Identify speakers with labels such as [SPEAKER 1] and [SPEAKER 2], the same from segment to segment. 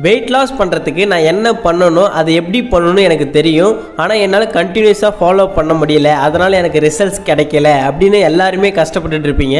[SPEAKER 1] Weight loss பண்ணுறதுக்கு நான் என்ன பண்ணணும், அதை எப்படி பண்ணணும்னு எனக்கு தெரியும். ஆனால் என்னால் கண்டினியூஸாக ஃபாலோ பண்ண முடியல, அதனால் எனக்கு ரிசல்ட்ஸ் கிடைக்கல அப்படின்னு எல்லாருமே கஷ்டப்பட்டுட்டு இருப்பீங்க.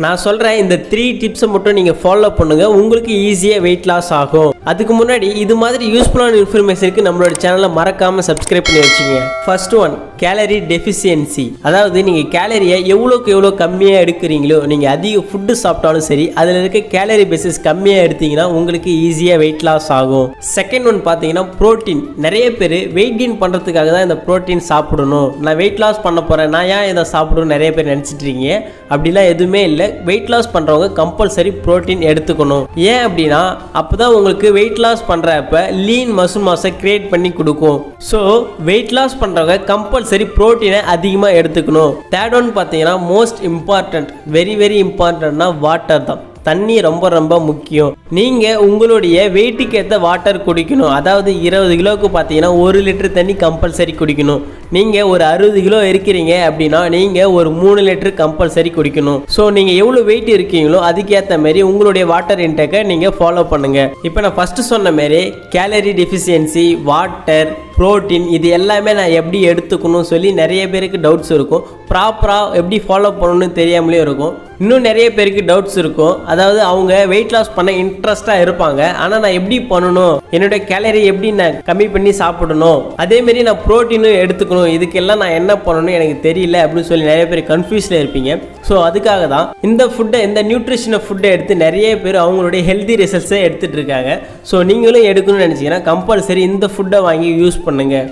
[SPEAKER 1] நான் சொல்கிறேன், இந்த 3 டிப்ஸை மட்டும் நீங்கள் ஃபாலோ பண்ணுங்கள், உங்களுக்கு ஈஸியாக வெயிட் லாஸ் ஆகும். அதுக்கு முன்னாடி இது மாதிரி யூஸ்ஃபுல்லான இன்ஃபர்மேஷனுக்கு நம்மளோட சேனலை மறக்காமல் சப்ஸ்கிரைப் பண்ணி வச்சுக்கோங்க. First one, calorie deficiency. அதாவது நீங்கள் கேலரியை எவ்வளோக்கு எவ்வளோ கம்மியாக எடுக்கிறீங்களோ, நீங்கள் அதிக ஃபுட்டு சாப்பிட்டாலும் சரி, அதில் இருக்க கேலரி பேசிஸ் கம்மியாக எடுத்தீங்கன்னா உங்களுக்கு ஈஸியாக வெயிட் லாஸ் ஆகும். செகண்ட் ஒன் பார்த்தீங்கன்னா ப்ரோட்டீன். நிறைய பேர் வெயிட் கெயின் பண்ணுறதுக்காக தான் இந்த ப்ரோட்டீன் சாப்பிடணும், நான் வெயிட் லாஸ் பண்ண போகிறேன், நான் ஏன் இதை சாப்பிடணும் நிறைய பேர் நினச்சிட்டு இருக்கீங்க. அப்படிலாம் எதுவுமே இல்லை. வெயிட் லாஸ் பண்ணுறவங்க கம்பல்சரி ப்ரோட்டீன் எடுத்துக்கணும். ஏன் அப்படின்னா அப்போ தான் உங்களுக்கு வெயிட் லாஸ் பண்ணுறப்ப லீன் மசில் மாஸை கிரியேட் பண்ணி கொடுக்கும். ஸோ வெயிட் லாஸ் பண்ணுறவங்க கம்பல்சரி ப்ரோட்டீனை அதிகமாக எடுத்துக்கணும். தேர்ட் ஒன் பார்த்தீங்கன்னா மோஸ்ட் இம்பார்ட்டன்ட், வெரி வெரி இம்பார்ட்டன்ட்னா வாட்டர் தான். தண்ணி ரொம்ப ரொம்ப முக்கியம். நீங்கள் உங்களுடைய வெயிட்டுக்கு ஏற்ற வாட்டர் குடிக்கணும். அதாவது 20 கிலோவுக்கு பார்த்தீங்கன்னா 1 லிட்டர் தண்ணி கம்பல்சரி குடிக்கணும். நீங்கள் ஒரு 60 கிலோ இருக்கிறீங்க அப்படின்னா நீங்கள் ஒரு 3 லிட்டர் கம்பல்சரி குடிக்கணும். ஸோ நீங்கள் எவ்வளோ வெயிட் இருக்கீங்களோ அதுக்கேற்ற மாரி உங்களுடைய வாட்டர் இன்டேக்கை நீங்கள் ஃபாலோ பண்ணுங்கள். இப்போ நான் ஃபஸ்ட்டு சொன்ன மாரி கேலரி டெஃபிஷியன்சி, வாட்டர், ப்ரோட்டீன், இது எல்லாமே நான் எப்படி எடுத்துக்கணும் சொல்லி நிறைய பேருக்கு டவுட்ஸ் இருக்கும். ப்ராப்பராக எப்படி ஃபாலோ பண்ணணும்னு தெரியாமலே இருக்கும். இன்னும் நிறைய பேருக்கு டவுட்ஸ் இருக்கும். அதாவது அவங்க வெயிட் லாஸ் பண்ண இன்ட்ரெஸ்டாக இருப்பாங்க, ஆனால் நான் எப்படி பண்ணணும், என்னுடைய கேலரி எப்படி நான் கம்மி பண்ணி சாப்பிடணும், அதேமாரி நான் ப்ரோட்டீனும் எடுத்துக்கணும், இதுக்கெல்லாம் நான் என்ன பண்ணணும் எனக்கு தெரியல அப்படின்னு சொல்லி நிறைய பேர் கன்ஃபியூஸில் இருப்பீங்க. ஸோ அதுக்காக தான் இந்த ஃபுட்டை, இந்த நியூட்ரிஷனை ஃபுட்டை எடுத்து நிறைய பேர் அவங்களுடைய ஹெல்தி ரிசல்ட்ஸை எடுத்துகிட்டு இருக்காங்க. ஸோ நீங்களும் எடுக்கணும்னு நினச்சிங்கன்னா கம்பல்சரி இந்த ஃபுட்டை வாங்கி யூஸ் பண்ணுங்கள்.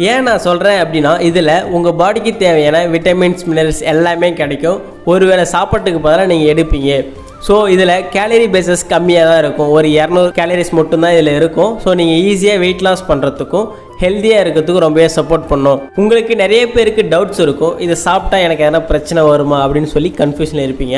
[SPEAKER 1] ஏன் நான் சொல்கிறேன் அப்படின்னா இதில் உங்கள் பாடிக்கு தேவையான விட்டமின்ஸ், மினரல்ஸ் எல்லாமே கிடைக்கும். ஒருவேளை சாப்பாட்டுக்கு பதிலாக நீங்கள் எடுப்பீங்க. ஸோ இதில் கேலரி பேசஸ் கம்மியாக தான் இருக்கும். ஒரு 200 கேலரிஸ் மட்டும்தான் இதில் இருக்கும். ஸோ நீங்கள் ஈஸியாக வெயிட் லாஸ் பண்ணுறதுக்கும் ஹெல்த்தியாக இருக்கிறதுக்கும் ரொம்பவே சப்போர்ட் பண்ணும். உங்களுக்கு நிறைய பேருக்கு டவுட்ஸ் இருக்கும், இதை சாப்பிட்டா எனக்கு எதனா பிரச்சனை வருமா அப்படின்னு சொல்லி கன்ஃபியூஷனில் இருப்பீங்க.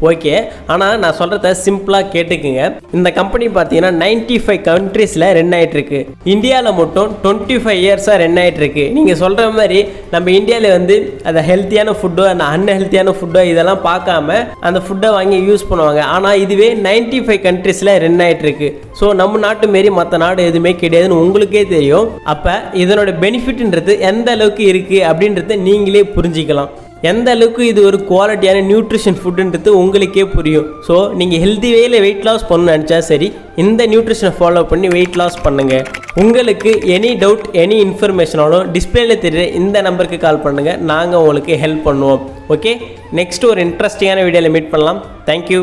[SPEAKER 1] ஓகே, ஆனால் நான் சொல்கிறத சிம்பிளாக கேட்டுக்குங்க. இந்த கம்பெனி பார்த்தீங்கன்னா 95 கண்ட்ரீஸில் ரன் ஆகிட்டுருக்கு. இந்தியாவில் மட்டும் 25 இயர்ஸாக ரன் ஆகிட்டுருக்கு. நீங்கள் சொல்கிற மாதிரி நம்ம இந்தியாவில் வந்து அந்த ஹெல்த்தியான ஃபுட்டோ அந்த அன்ஹெல்த்தியான ஃபுட்டோ இதெல்லாம் பார்க்காம அந்த ஃபுட்டை வாங்கி யூஸ் பண்ணுவாங்க. ஆனால் இதுவே 95 கண்ட்ரீஸில் ரன் ஆகிட்டுருக்கு. ஸோ நம்ம நாட்டு மாரி மற்ற நாடு எதுவுமே கிடையாதுன்னு உங்களுக்கே தெரியும். அப்போ இதனோட பெனிஃபிட்ன்றது எந்த அளவுக்கு இருக்குது அப்படின்றத நீங்களே புரிஞ்சிக்கலாம். எந்த அளவுக்கு இது ஒரு குவாலிட்டியான நியூட்ரிஷன் ஃபுட்டுன்றது உங்களுக்கே புரியும். ஸோ நீங்கள் ஹெல்தி வேயில் வெயிட் லாஸ் பண்ணணும்னு நினச்சா சரி, இந்த நியூட்ரிஷனை ஃபாலோ பண்ணி வெயிட் லாஸ் பண்ணுங்கள். உங்களுக்கு எனி டவுட், எனி இன்ஃபர்மேஷனாலும் டிஸ்பிளேல தெரியுற இந்த நம்பருக்கு கால் பண்ணுங்கள், நாங்கள் உங்களுக்கு ஹெல்ப் பண்ணுவோம். ஓகே, நெக்ஸ்ட் ஒரு இன்ட்ரெஸ்டிங்கான வீடியோவில் மீட் பண்ணலாம். தேங்க்யூ.